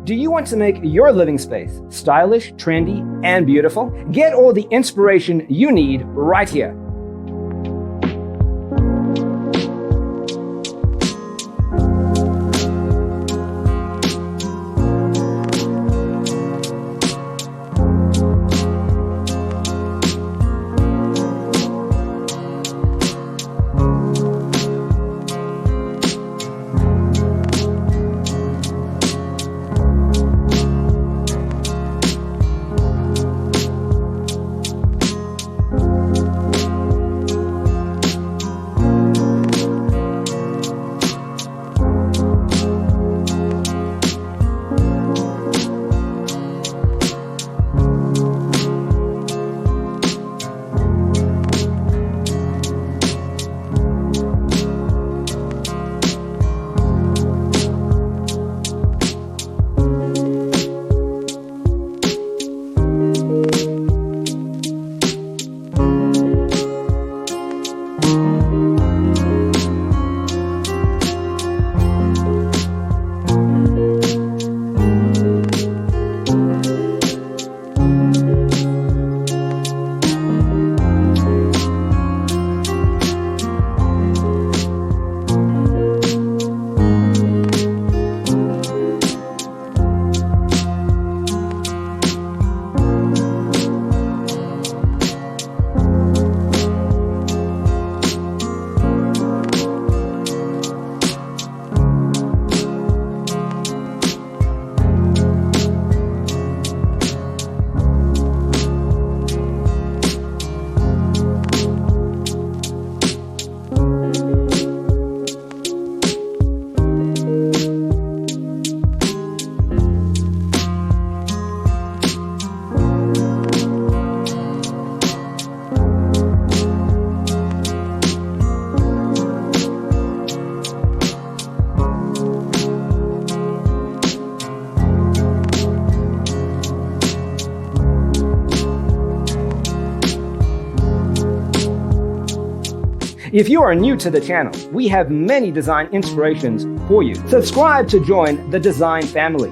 Do you want to make your living space stylish, trendy, and beautiful? Get all the inspiration you need right here. If you are new to the channel, we have many design inspirations for you. Subscribe to join the design family.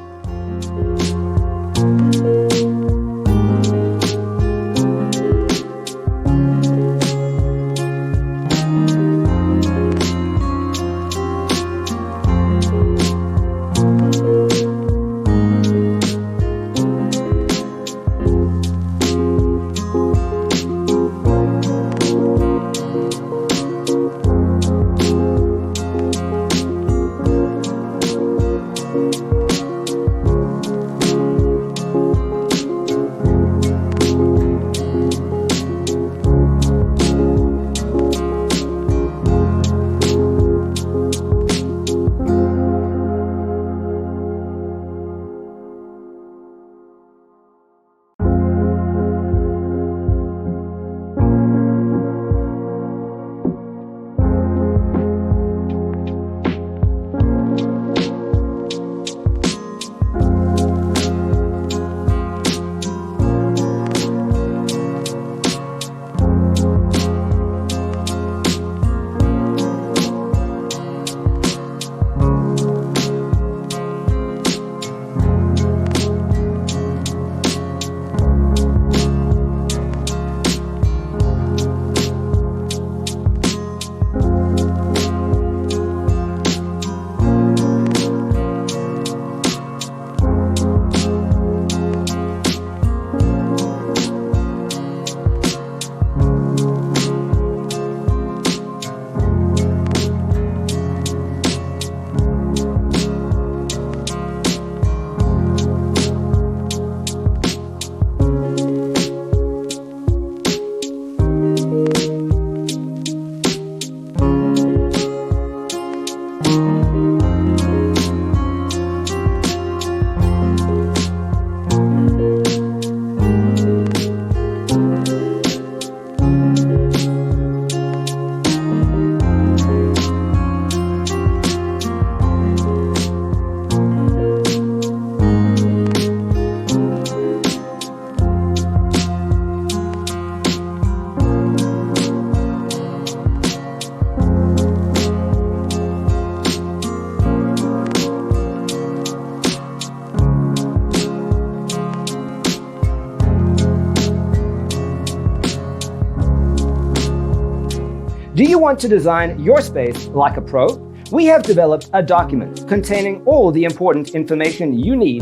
Do you want to design your space like a pro? We have developed a document containing all the important information you need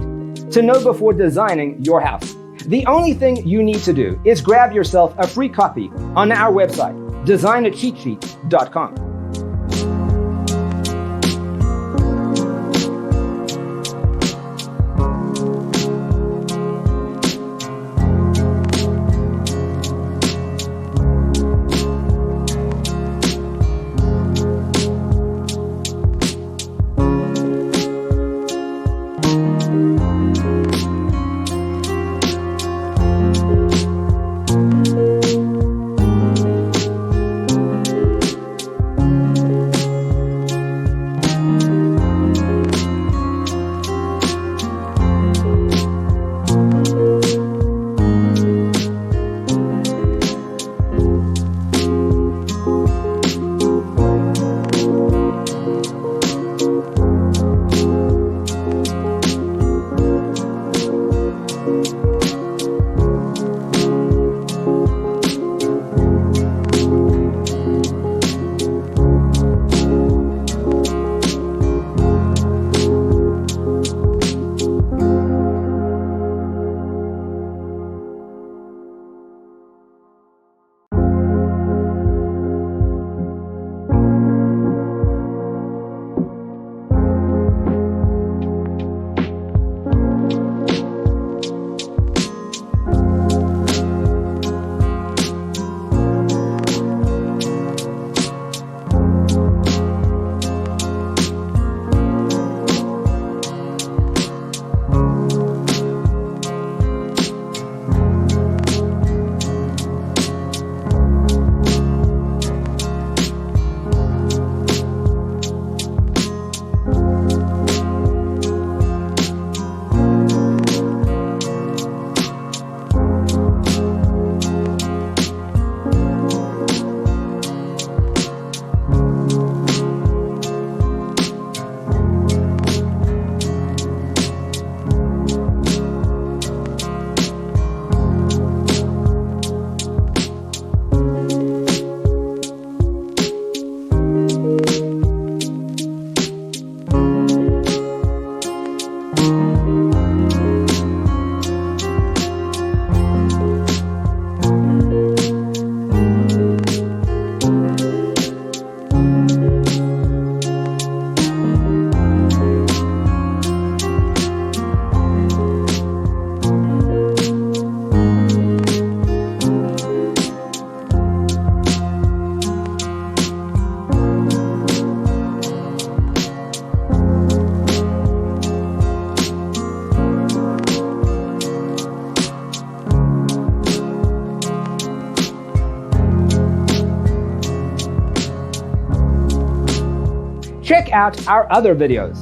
to know before designing your house. The only thing you need to do is grab yourself a free copy on our website, designercheatsheet.com. Check out our other videos.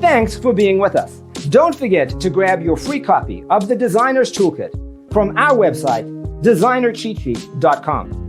Thanks for being with us. Don't forget to grab your free copy of the Designer's Toolkit from our website, designercheatsheet.com.